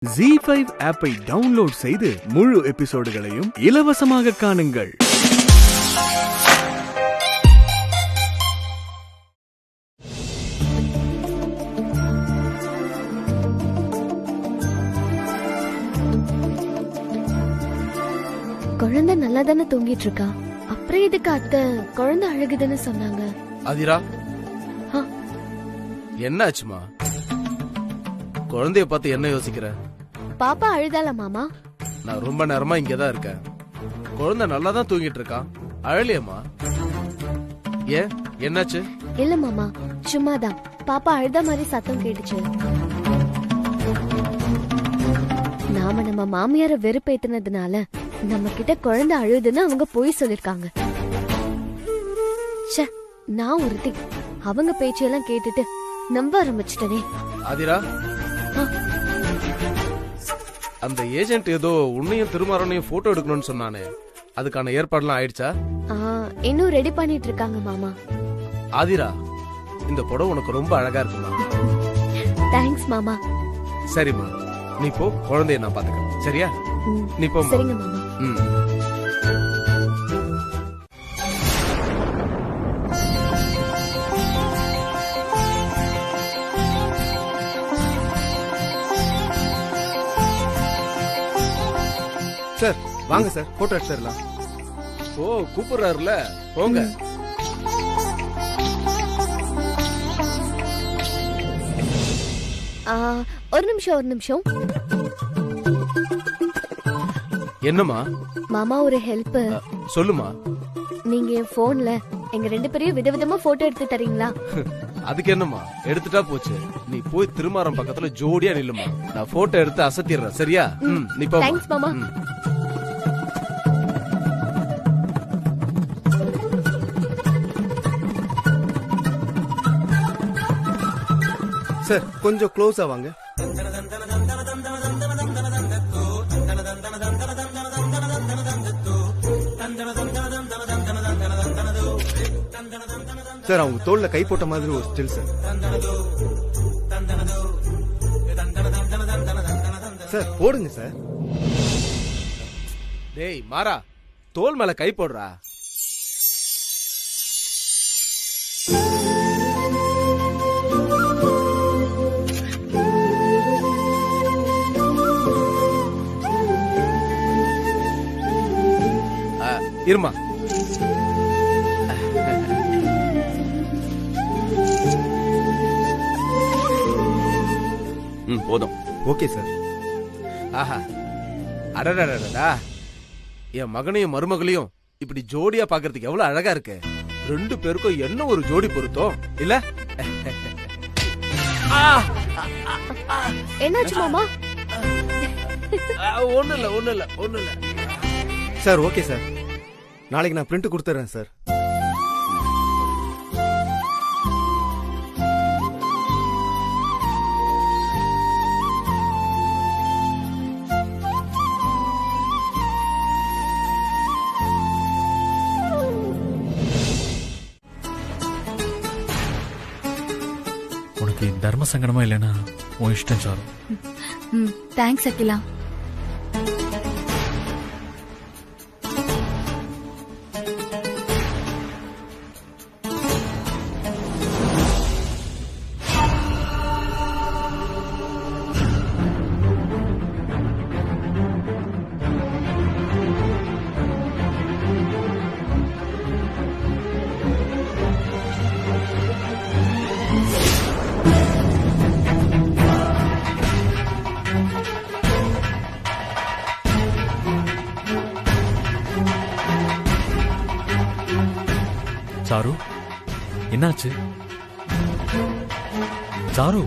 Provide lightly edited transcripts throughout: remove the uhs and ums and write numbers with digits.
ZEE5 ஆப்பை download செய்து முழு எபிசோடுகளையும் இலவசமாக காணுங்கள். குழந்தை நல்லா தானே தூங்கிட்டு இருக்கா, அப்புறம் எதுக்கு அத்தை குழந்தை அழுகுதுன்னு சொன்னாங்க? அதிரா, என்னாச்சுமா? குழந்தைய பார்த்து என்ன யோசிக்கிற? பாப்பா அழுதால மாமா? நான் ரொம்ப நேரமா இங்கதான் இருக்கேன். குழந்தை நல்லா தான் தூங்கிட்டு இருக்கான். அழலையம்மா? ஏன், என்னாச்சு? இல்ல மாமா, சும்மாதான். பாப்பா அழுத மாதிரி சத்தம் கேட்டுச்சு. நாம நம்ம மாமியார வெறுப்பேத்துனதுனால நம்ம கிட்ட குழந்தை அழுதுன்னு அவங்க போய் சொல்லிருக்காங்க. நான் ஒருத்தி அவங்க பேச்செல்லாம் கேட்டுட்டு நம்ப ஆரம்பிச்சிட்டனே. அதிரா, அந்த ஏஜென்ட் ஏதோ உன்னையும் திருமாறனையும் போட்டோ எடுக்கணும்னு சொன்னானே, அதுக்கான ஏற்பாடுலாம் ஆயிடுச்சா? இன்னும் ரெடி பண்ணிட்டு இருக்காங்க மாமா. ஆதிரா, இந்த புடவை உனக்கு ரொம்ப அழகா இருக்குமா. தேங்க்ஸ் மாமா. சரிம்மா, நீ போ, குழந்தைய நான் பாத்துக்கிறேன். சரியா? நீ போ. சரிங்க மாமா. சார் வாங்க சார், போட்டோ எடுத்துடலாம். ஓ, கூப்பிடுறாருல, போங்க. ஒரு நிமிஷம். என்னம்மா? மாமா, ஒரு ஹெல்ப். சொல்லுமா. நீங்க என் போன்ல எங்க ரெண்டு பேரையும் விதவிதமா போட்டோ எடுத்து தரீங்களா? அதுக்கு என்னம்மா, எடுத்துட்டா போச்சு. நீ போய் திருமாரம் பக்கத்துல ஜோடியா நில்லுமா, நான் போட்டோ எடுத்து அசத்திடுறேன். சரியா? நீ போ. தேங்க்ஸ் மாமா. சார் கொஞ்சம் க்ளோஸா வாங்க. சார் அவங்க தோல்ல கை போட்ட மாதிரி ஒரு ஸ்டில் சார். சார் போடுங்க சார். டேய் மாறா, தோல் மேல கை போடுறா. இருமா. போதும். Okay sir. ஆஹா, அடடடடா, என் மகனையும் மருமகளையும் இப்படி ஜோடியா பாக்குறதுக்கு எவ்வளவு அழகா இருக்கு. ரெண்டு பேருக்கும் என்ன ஒரு ஜோடி பொருத்தம் இல்ல? என்னாச்சு மாமா? ஒண்ணு இல்ல. சார் ஓகே சார், நாளைக்கு நான் பிரிண்ட் கொடுத்துறேன் சார். உனக்கு தர்ம சங்கடமா இல்லைன்னா உன் இஷ்டம் சாரு. தேங்க்ஸ் அகிலா. சாரு, என்னாச்சு? சாரு,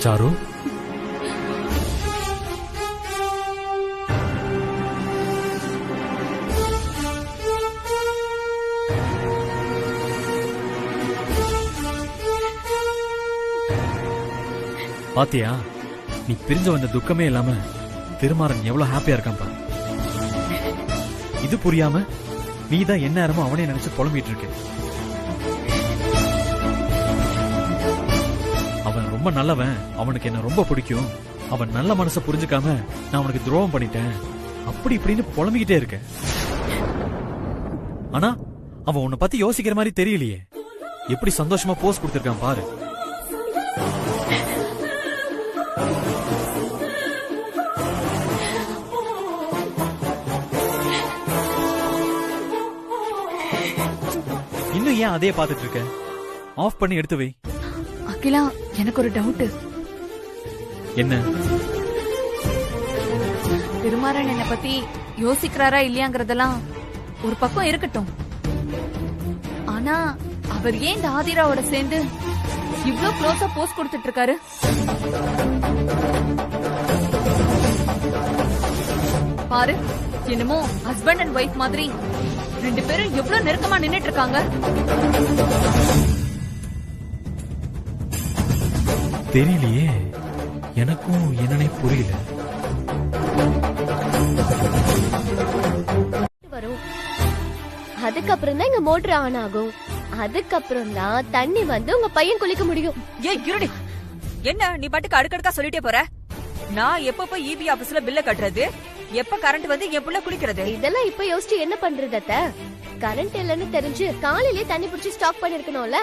சாரு, பாத்தியா, நீ பிரிஞ்ச வந்த துக்கமே இல்லாம திருமாறன் எவ்வளவு ஹாப்பியா இருக்கான் பாரு. இது புரியாம நீதான் என்ன நேரமும் அவனே நினைச்சு புலம்பிட்டு இருக்க. ரொம்ப நல்லவன், அவனுக்கு என்ன ரொம்ப பிடிக்கும், அவன் நல்ல மனசை புரிஞ்சுக்காம நான் அவனுக்கு துரோகம் பண்ணிட்டேன், அப்படி இப்படின்னு புலம்பிக்கிட்டே இருக்கேன். ஆனா அவன் உன்னை பத்தி யோசிக்கிற மாதிரி தெரியலையே. எப்படி சந்தோஷமா போஸ் கொடுத்திருக்கான் பாரு. இன்னும் ஏன் அதே பாத்துட்டு இருக்க? ஆஃப் பண்ணி எடுத்து வை. அகிலா, எனக்கு ஒரு டவுட். என்ன? திருமாறன் என்ன பத்தி யோசிக்கிறாரா இல்லையாங்கறதெல்லாம் ஒரு பக்கம் இருக்கட்டும். ஆனா அவர் ஏன் இந்த ஆதிராவோட சேர்ந்து இவ்ளோ க்ளோஸா போஸ்ட் கொடுத்துட்டு இருக்காரு? பாரு, என்னமோ ஹஸ்பண்ட் அண்ட் ஒய்ஃப் மாதிரி ரெண்டு பேரும் எவ்வளவு நெருக்கமா நின்னுட்டு இருக்காங்க. தெரியலையே, எனக்கும் என்னன்னே புரியல. வரும். அதுக்கப்புறம் தான் இங்க மோட்டர் ஆன் ஆகும். அதுக்கப்புறம் தான் தண்ணி வந்து உங்க பையன் குளிக்க முடியும். ஏய் இருடி, என்ன நீ பாட்டுக்கு அடுக்கடுக்கா சொல்லிட்டே போற? நான் எப்ப போய் இபி ஆபீஸ்ல பில்ல கட்டுறது, எப்ப கரண்ட் வந்து என் புள்ள குளிக்கிறது? இதெல்லாம் இப்ப யோசிச்சு என்ன பண்றது அத்த? கரண்ட் இல்லன்னு தெரிஞ்சு காலையிலே தண்ணி பிடிச்சி ஸ்டாக் பண்ணிருக்கணும்ல.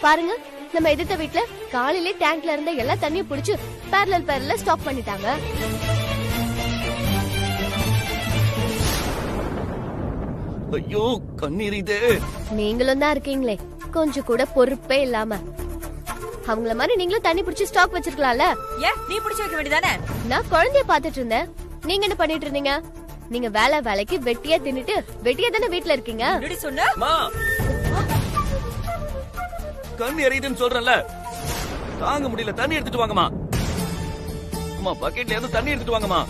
பாருங்க, நம்ம எதிர்த்த வீட்ல காலையிலே டேங்க்ல இருந்த எல்லா தண்ணியும் பிடிச்சு பேரலல் ஸ்டாக் பண்ணிட்டாங்க. ஐயோ கண்ணீர் இது. நீங்களும் தான் இருக்கீங்களே, கொஞ்சம் கூட பொறுப்பே இல்லாம. அவங்கள மாதிரி நீங்களும் தண்ணி பிடிச்சி ஸ்டாக் வச்சிருக்கலாம்ல. ஏன் நீ பிடிச்சு வைக்க வேண்டியதானே? நான் குழந்தைய பாத்துட்டு இருந்தேன். நீங்க என்ன பண்ணிட்டு இருந்தீங்க? நீங்க வேலைக்கு வெட்டியா தின்னுட்டு வெட்டியா தானே வீட்ல இருக்கீங்க. என்னடி சொன்ன? அம்மா, கண் எரியுதுன்னு சொல்றேன்ல, தாங்க முடியல, தண்ணி எடுத்துட்டு வாங்கம்மா. அம்மா, பக்கெட்ல இருந்து தண்ணி எடுத்துட்டு வாங்கம்மா.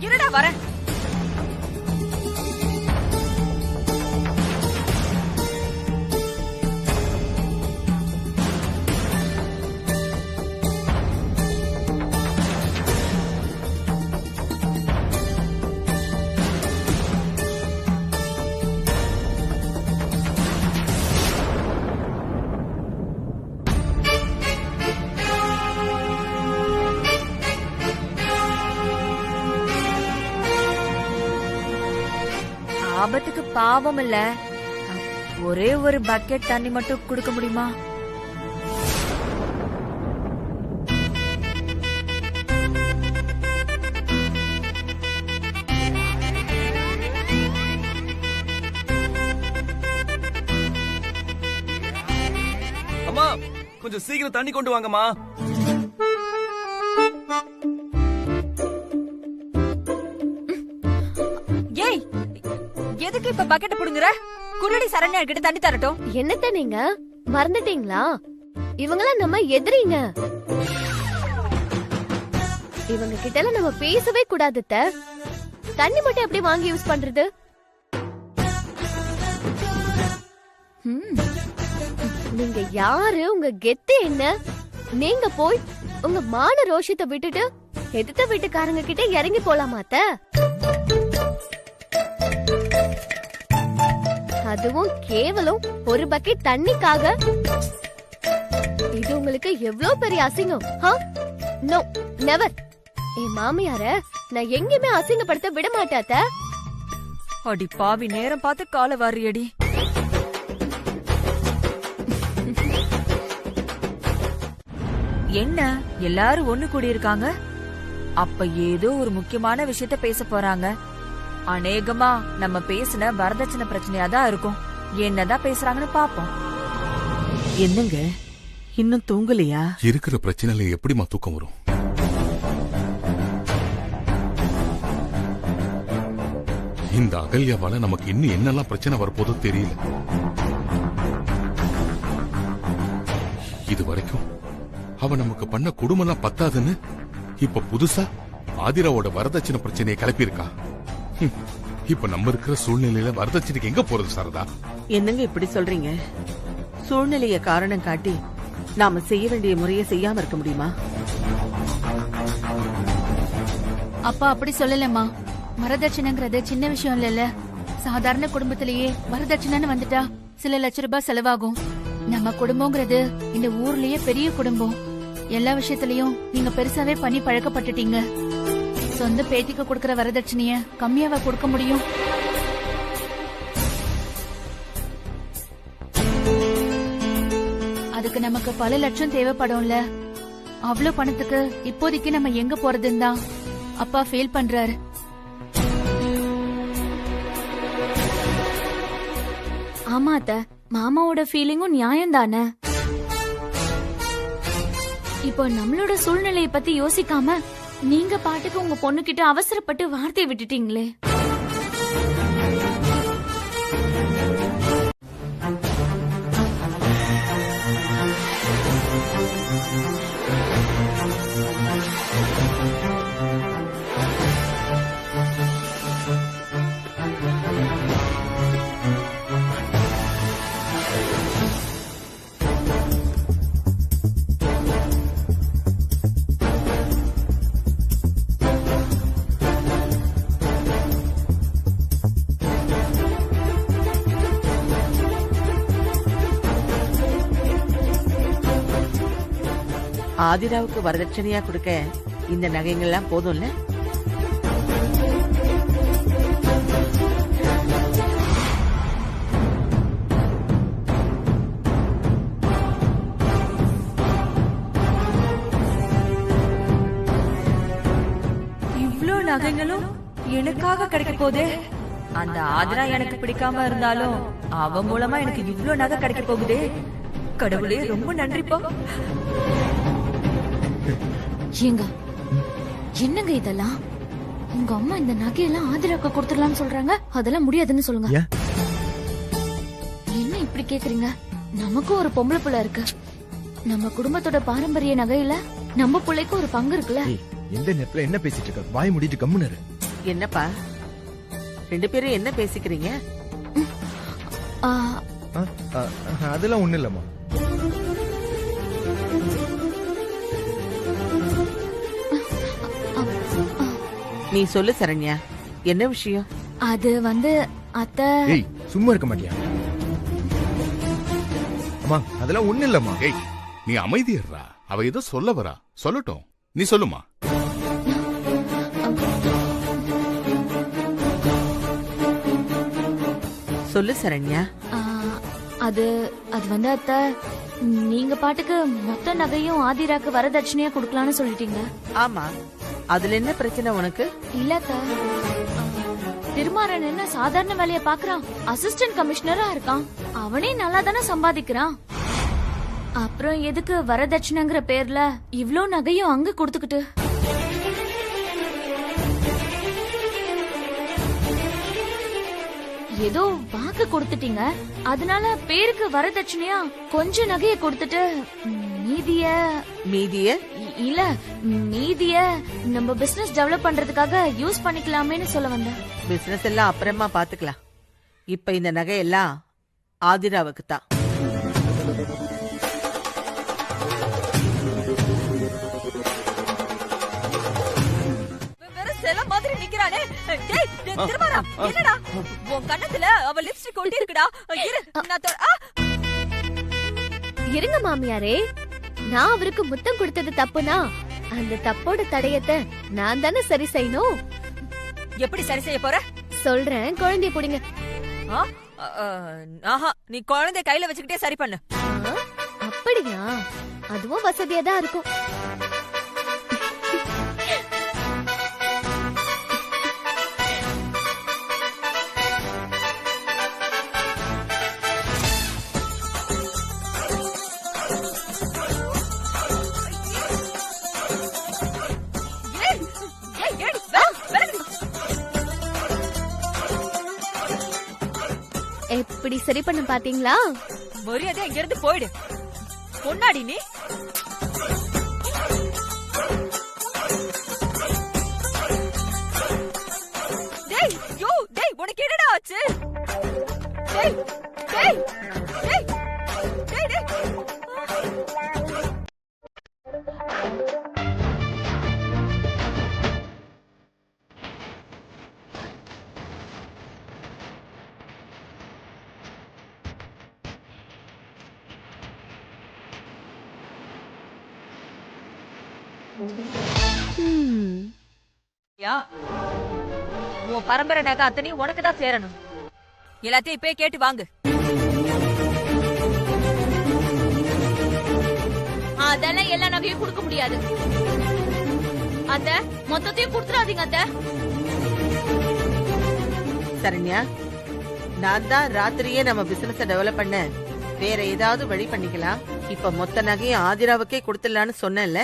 இருடா வரேன். ஆபத்துக்கு பாவம் இல்ல, ஒரே ஒரு பக்கெட் தண்ணி மட்டும் குடுக்க முடியுமா? அம்மா, கொஞ்சம் சீக்கிரம் தண்ணி கொண்டு வாங்கம்மா. ஏய், எதுக்கு இப்ப பக்கெட் புடுங்குற? குருடி சரண்யா கிட்ட தண்ணி தரட்டும். என்னத்த நீங்க மறந்துட்டீங்களா? இவங்கெல்லாம் நம்ம எதிரிங்க. இவங்க கிட்ட எல்லாம் நம்ம பேசவே கூடாது. தண்ணி மட்டும் எப்படி வாங்கி யூஸ் பண்றது? நீங்க யாரு? உங்க கெத்து என்ன? நீங்க போய் உங்க மான ரோஷத்தை விட்டுட்டு எதிர்த்த வீட்டுக்காரங்க கிட்ட இறங்கி போலாமாத்த? அதுவும் கேவலம் ஒரு பக்கெட் தண்ணிக்காக. இது உங்களுக்கு எவ்வளவு பெரிய அசிங்கம். No, never. என் மாமியார நான் எங்கேயுமே அசிங்கப்படுத்த விட மாட்டாத்த. அடி பாவி, நேரம் பார்த்து கால வாரியடி. என்ன எல்லாரும் ஒண்ணு கூடி இருக்காங்க? அப்ப ஏதோ ஒரு முக்கியமான விஷயத்த பேச போறாங்க. அநேகமா நம்ம பேசின வரதட்சணை பிரச்சனையா தான் இருக்கும். என்னதான் பேசுறாங்கன்னு பாப்போம். என்னங்க இன்னும் தூங்கலையா? இருக்கிற பிரச்சனையில எப்படிமா தூக்கம் வரும்? இந்த அகல்யாவால நமக்கு இன்னும் என்னெல்லாம் பிரச்சனை வரப்போதோ தெரியல. இது வரைக்கும் அவ நமக்கு பண்ண குடும்பம்லாம் பத்தாதுன்னு இப்ப புதுசா ஆதிராவோட வரதட்சணை பிரச்சனையை கிளப்பியிருக்கா. இப்ப நம்ம இருக்கிற சூழ்நிலையில வரதட்சணைக்கு எங்க போறது சாரதா? என்னங்க இப்படி சொல்றீங்க? சூழ்நிலைய காரணம் காட்டி நாம செய்ய வேண்டிய முறையை செய்யாம இருக்க முடியுமா? அப்பா அப்படி சொல்லலம்மா. வரதட்சணைங்கிறது சின்ன விஷயம் இல்ல. சாதாரண குடும்பத்திலேயே வரதட்சணைன்னு வந்துட்டா சில லட்ச ரூபாய் செலவாகும். நம்ம குடும்பங்கிறது இந்த ஊர்லயே பெரிய குடும்பம். எல்லா விஷயத்திலயும் நீங்க பெருசாவே பண்ணி பழக்கப்பட்டுட்டீங்க. சொந்த பேத்திக்கு கொடுக்கற வரதட்சணைய கம்மியாவா கொடுக்க முடியும்? அதுக்கு நமக்கு பல லட்சம் தேவைப்படும்ல. அவ்வளவு பணத்துக்கு இப்போதைக்கு நம்ம எங்க போறதுன்னு தான் அப்பா ஃபீல் பண்றாரு. ஆமா அத்த, மாமாவோட ஃபீலிங்கும் நியாயம் தானே. இப்போ நம்மளோட சூழ்நிலையை பத்தி யோசிக்காம நீங்க பாட்டுக்கு உங்க பொண்ணுகிட்ட அவசரப்பட்டு வார்த்தையை விட்டுட்டீங்களே. ஆதிராவுக்கு வரதட்சணையா கொடுக்க இந்த நகைங்கள்லாம் போதும்ல? இவ்ளோ நகைங்களும் எனக்காக கிடைக்க போதே. அந்த ஆதிரா எனக்கு பிடிக்காம இருந்தாலும் அவ மூலமா எனக்கு இவ்ளோ நகை கிடைக்க போகுதே. கடவுளே, ரொம்ப நன்றிப்பா. ஏங்க, என்னங்க இதெல்லாம்? உங்க அம்மா இந்த நகையெல்லாம் ஆதிராக்க கொடுத்துடலாம்னு சொல்றாங்க. அதெல்லாம் முடியாதுன்னு சொல்லுங்க. என்ன இப்படி கேக்குறீங்க? நமக்கும் ஒரு பொம்பளை புள்ள இருக்கு. நம்ம குடும்பத்தோட பாரம்பரிய நகையில நம்ம பிள்ளைக்கு ஒரு பங்கு இருக்குல்ல. எந்த நேரத்துல என்ன பேசிட்டு இருக்க? வாய் முடிட்டு கம்முன்னு இரு. என்னப்பா ரெண்டு பேரும் என்ன பேசிக்கிறீங்க? அதெல்லாம் ஒண்ணு இல்லம்மா. நீ சொல்லு சரண்யா, என்ன விஷயம்? அது வந்து அத்தை. ஏய், சும்மா இருக்க மாட்டியா? அம்மா, அதெல்லாம் ஒண்ணு இல்லம்மா. ஏய், நீ அமைதியர்றா. அவ ஏதோ சொல்ல வரா, சொல்லட்டும். நீ சொல்லுமா. சொல்லு சரண்யா. அது அது வந்து அத்தை, நீங்க பாட்டுக்கு மொத்த நகையும் ஆதிராக்கு வரதட்சணையா கொடுக்கலாம்னு சொல்லிட்டீங்க. ஆமா, அதுல என்ன பிரச்சனை உனக்கு? இல்ல அத்தை, திருமாறன் என்ன சாதாரண வேலைய பாக்குறான்? அசிஸ்டன்ட் கமிஷனரா இருக்கான். அவனே நல்லா தானே சம்பாதிக்கிறான். அப்புறம் எதுக்கு வரதட்சணைங்கிற பேர்ல இவ்ளோ நகையும் அங்க கொடுத்துக்கிட்டு? ஏதோ வாக்கு கொடுத்துட்டீங்க, அதனால பேருக்கு வரதட்சணையா கொஞ்சம் நகைய கொடுத்துட்டு மீதிய இல்ல மீதிய நம்ம பிசினஸ் டெவலப் பண்றதுக்காக யூஸ் பண்ணிக்கலாமேன்னு சொல்ல வந்தேன். பிசினஸ் எல்லாம் அப்புறமா பாத்துக்கலாம். இப்ப இந்த நகை எல்லாம் ஆதிராவுக்கு தான். இருங்க மாமியாரே, நான் அவருக்கு முத்தம் கொடுத்தது தப்புனா அந்த தப்போட தடயத்தை நான் தானே சரி செய்யணும். எப்படி சரி செய்ய போற? சொல்றேன், குழந்தைய புடிங்க. நீ குழந்தைய கையில வச்சுக்கிட்டே சரி பண்ணு. அப்படியா? அதுவும் வசதியா தான் இருக்கும். எப்படி சரி பண்ண பாத்தீங்களா? மரியாதை இங்க இருந்து போயிடு. பொன்னாடி நீ. டேய், யோ, டேய், உனக்கு என்னடா ஆச்சு? டேய், டேய், டேய், டேய், டேய். உன் பரம்பரை நகை அத்தனையும் உனக்கு தான் சேரணும். எல்லாத்தையும் இப்பயே கேட்டு வாங்கு. அதெல்லாம் எல்லா நகையும் கொடுக்க முடியாது அத்த. மொத்தத்தையும் கொடுத்துறாதீங்க அத்த. சரண்யா, நான் தான் ராத்திரியே நம்ம பிசினஸ் டெவலப் பண்ண வேற ஏதாவது வழி பண்ணிக்கலாம். இப்ப மொத்த நகையும் ஆதிராவுக்கே கொடுத்துடலான்னு சொன்னேன்ல.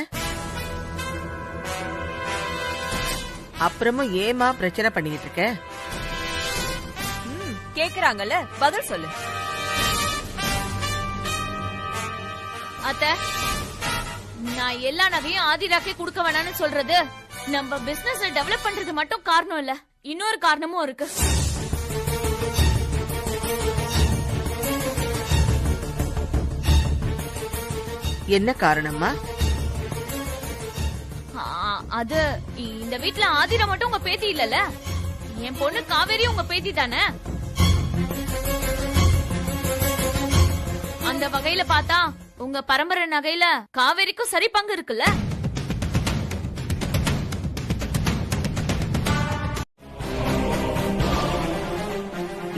அப்புறமும் ஏமா பிரச்சனை பண்ணிட்டு இருக்க? கேக்குறாங்கல்ல, பதில் சொல்லு. அத்த, நான் எல்லா நகையும் ஆதிராக்கே கொடுக்க வேணாம்னு சொல்றது நம்ம பிசினஸ் டெவலப் பண்றது மட்டும் காரணம் இல்ல, இன்னொரு காரணமும் இருக்கு. என்ன காரணமா? அது இந்த வீட்ல ஆதிரா மட்டும் உங்க பேத்தி இல்லல, என் பொண்ணு காவேரி உங்க பேத்தி தானே. அந்த வகையில பார்த்தா உங்க பரம்பரை நகையில காவேரிக்கும் சரி பங்கு இருக்குல்ல.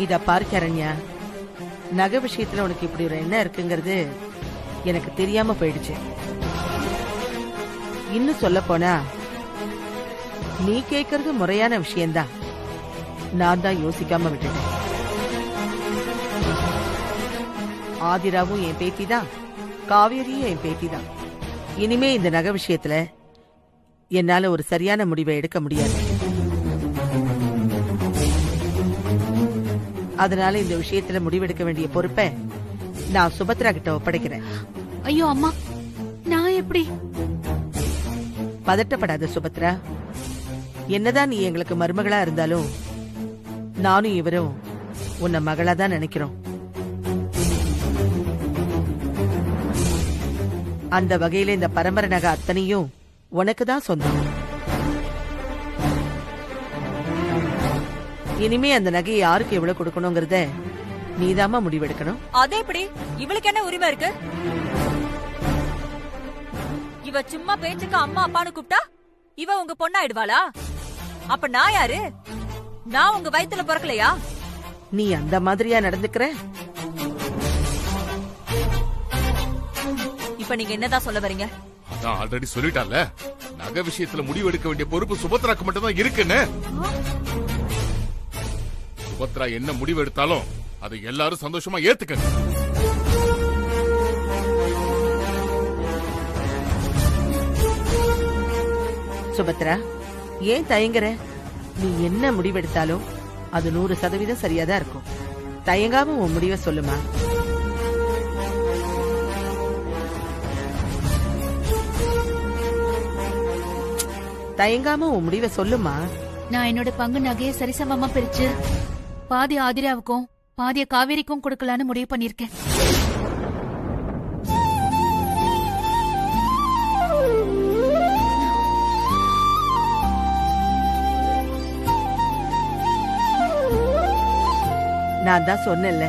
இத பாரு சரண்யா, நகை விஷயத்துல உனக்கு இப்படி ஒரு எண்ணம் இருக்குங்கிறது எனக்கு தெரியாம போயிடுச்சு. இன்னும் சொல்ல போனா நீ கேக்குறது முறையான விஷயம்தான், நான் தான் யோசிக்காம விட்டுட்டேன். ஆதிராவும் என் பேத்தி தான், காவேரியும் என் பேத்தி தான். இனிமே இந்த நகை விஷயத்துல என்னால ஒரு சரியான முடிவை எடுக்க முடியாது. அதனால இந்த விஷயத்துல முடிவெடுக்க வேண்டிய பொறுப்பை நான் சுபத்ரா கிட்ட ஒப்படைக்கிறேன். ஐயோ அம்மா, நான் எப்படி? பதட்டப்படாத சுபத்ரா. என்னதான் நீ எங்களுக்கு மருமகளா இருந்தாலும் நானும் இவரும் உன்னை மகளா தான் நினைக்கிறோம். அந்த வகையில இந்த பரம்பரை நகை அத்தனையும் உனக்கு தான் சொந்தம். இனிமே அந்த நகையை யாருக்கு எவ்வளவு கொடுக்கணுங்கிறத நீதாமா முடிவெடுக்கணும். அதே எப்படி? இவளுக்கு என்ன உரிமை இருக்கு? இவ சும்மா பேச்சுக்கு அம்மா அப்பான்னு கூப்பிட்டா இவ உங்க பொண்ணாயிடுவாளா? அப்ப நான் யாரு? நான் உங்க வயித்துல பிறக்கலையா? நீ அந்த மாதிரியா நடந்துக்கிற? இப்ப நீங்க என்னதான் சொல்ல வரீங்க? நான் ஆல்ரெடி சொல்லிட்டால, நகை விஷயத்துல முடிவு எடுக்க வேண்டிய பொறுப்பு சுபத்ராக்கு மட்டும் தான் இருக்குன்னு. சுபத்ரா என்ன முடிவு எடுத்தாலும் அதை எல்லாரும் சந்தோஷமா ஏத்துக்கங்க. சுபத்ரா, ஏன் தயங்குற? நீ என்ன முடிவெடுத்தாலும் அது 100% சரியாதான் இருக்கும். தயங்காம உன் முடிவை சொல்லுமா. தயங்காம உன் முடிவை சொல்லுமா. நான் என்னோட பங்கு நகையை சரிசமமா பிரிச்சு பாதி ஆதிராவுக்கும் பாதிய காவேரிக்கும் கொடுக்கலான்னு முடிவு பண்ணிருக்கேன். நான் தான் சொன்னேன்ல,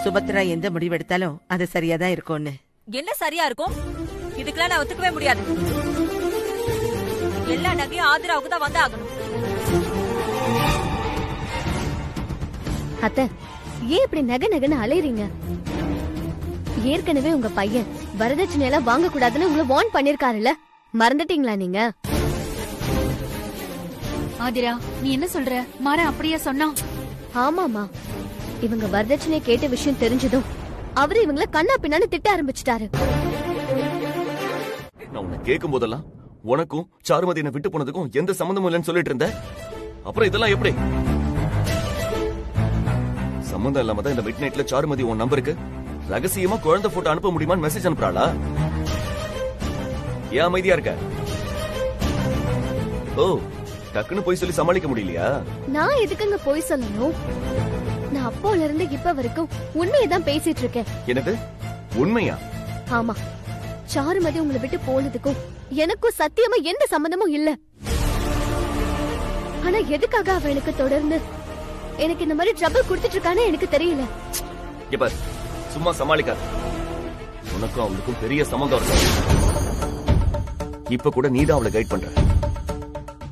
சுபத்ரா எந்த முடிவெடுத்தாலும் அது சரியாதான் இருக்கும்னு. என்ன சரியா இருக்கும்? இதுக்கெல்லாம் நான் ஒத்துக்கவே முடியாது. எல்லா நகையும் ஆதிராவுக்கு தான் வந்து ஆகணும். அத்தை, ஏன் இப்படி நகை நகைன்னு அலையறீங்க? ஏற்கனவே உங்க பையன் வரதட்சணை எல்லாம் வாங்க கூடாதுன்னு உங்களை வார்ன் பண்ணிருக்காருல்ல, மறந்துட்டீங்களா நீங்க? ஆதிரா, நீ என்ன சொல்ற? மாற அப்படியே சொன்னா? ஆமாமா, இவங்க வரதட்சணையை கேட்ட விஷயம் தெரிஞ்சதும் அவரு இவங்கள கண்ணா பின்னான்னு திட்ட ஆரம்பிச்சிட்டாரு. நான் உன்னை கேட்கும் போதெல்லாம் உனக்கும் சாருமதி என்ன விட்டு போனதுக்கும் எந்த சம்பந்தமும் இல்லைன்னு சொல்லிட்டு இருந்த. அப்புறம் இதெல்லாம் எப்படி? சம்பந்தம் இல்லாம தான் இந்த மிட் நைட்ல சாருமதி உன் நம்பருக்கு ரகசியமா குழந்தை போட்டோ அனுப்ப முடியுமான்னு மெசேஜ் அனுப்புறாளா? ஏன் அமைதியா இருக்க? ஓ, டக்குன்னு போய் சொல்லி சமாளிக்க முடியலையா? நான் எதுக்குங்க போய் சொல்லணும்? நான் அப்போல இருந்து இப்ப வரைக்கும் உண்மையதான் பேசிட்டு இருக்கேன். எனக்கு உண்மையா? ஆமா, சாருமதி உங்களை விட்டு போனதுக்கும் எனக்கும் சத்தியமா எந்த சம்பந்தமும் இல்ல. ஆனா எதுக்காக அவ எனக்கு தொடர்ந்து எனக்கு இந்த மாதிரி ட்ரபிள் கொடுத்துட்டு இருக்கானே எனக்கு தெரியல. இப்ப சும்மா சமாளிக்காத. உனக்கும் அவளுக்கும் பெரிய சம்பந்தம் இருக்கு. இப்ப கூட நீதான் அவளை கைட் பண்ற.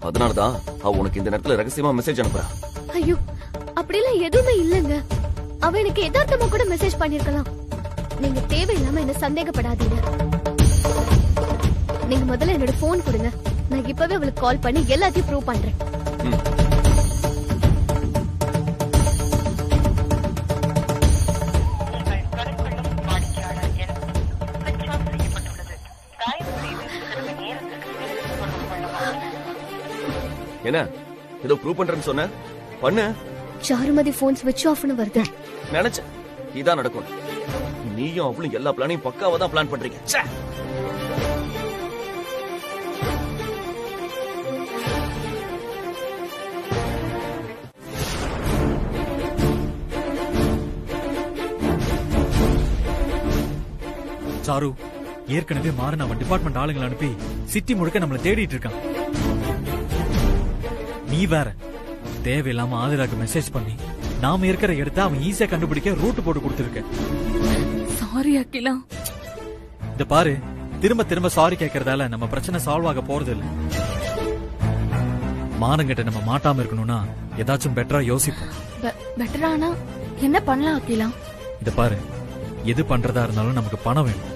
அதனாலதான் அவ உனக்கு இந்த நேரத்துல ரகசியமா மெசேஜ் அனுப்புறா. ஐயோ அப்படிலாம் எதுவுமே இல்லங்க. அவ எனக்கு யதார்த்தமா கூட மெசேஜ் பண்ணிருக்கலாம். நீங்க தேவையில்லாம என்ன சந்தேகப்படாதீங்க. நீங்க முதல்ல என்னோட போன் கொடுங்க. நான் இப்பவே அவளுக்கு கால் பண்ணி எல்லாத்தையும் ப்ரூவ் பண்றேன். என்ன ஏதோ ப்ரூவ் பண்றேன்னு சொன்ன? பண்ணு. சாருமதி போன் ஸ்விட்ச் ஆஃப்னு வருது. நினைச்சேன் இதான் நடக்கும். நீயும் அவளும் எல்லா பிளானையும் பக்காவா தான் பிளான் பண்றீங்க. ச்சே. சாரு, ஏற்கனவே மாறன் அவன் டிபார்ட்மெண்ட் ஆளுங்களை அனுப்பி சிட்டி முழுக்க நம்மள தேடிட்டு இருக்கான். நீ வேற தேவையில்லாம ஆதிராக்கு மெசேஜ் பண்ணி நாம இருக்கிற இடத்த அவன் ஈஸியா கண்டுபிடிக்க ரூட் போட்டு கொடுத்திருக்க. சாரி அகிலா. இந்த பாரு, திரும்ப திரும்ப சாரி கேட்கறதால நம்ம பிரச்சனை சால்வ் ஆக போறது இல்ல. மானங்கிட்ட நம்ம மாட்டாம இருக்கணும்னா ஏதாச்சும் பெட்டரா யோசிப்போம். பெட்டரானா என்ன பண்ணலாம் அகிலா? இத பாரு, எது பண்றதா இருந்தாலும் நமக்கு பணம் வேணும்.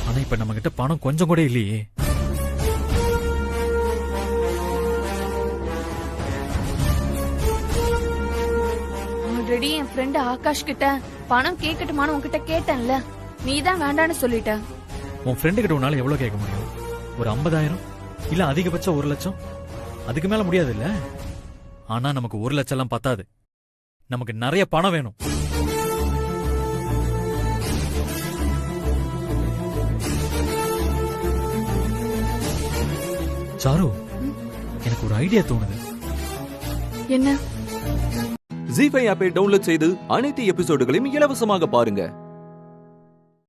ஆனா இப்ப நம்ம கிட்ட பணம் கொஞ்சம் கூட இல்லையே. ஆல்ரெடி என் ஃப்ரெண்ட் ஆகாஷ் கிட்ட பணம் கேட்கட்டுமான்னு உன்கிட்ட கேட்டேன்ல, நீ தான் வேண்டான்னு சொல்லிட்ட. உன் ஃப்ரெண்டு கிட்ட உன்னால எவ்வளவு கேட்க முடியும்? ஒரு 50,000 இல்ல அதிகபட்சம் 1 லட்சம். அதுக்கு மேல முடியாது இல்ல. ஆனா நமக்கு 1 லட்சம் எல்லாம் பத்தாது. நமக்கு நிறைய பணம் வேணும். சாரு, எனக்கு ஒரு ஐடியா தோணுது. என்ன? ஜீ5 ஆப்பை டவுன்லோட் செய்து அனைத்து எபிசோடுகளையும் இலவசமாக பாருங்க.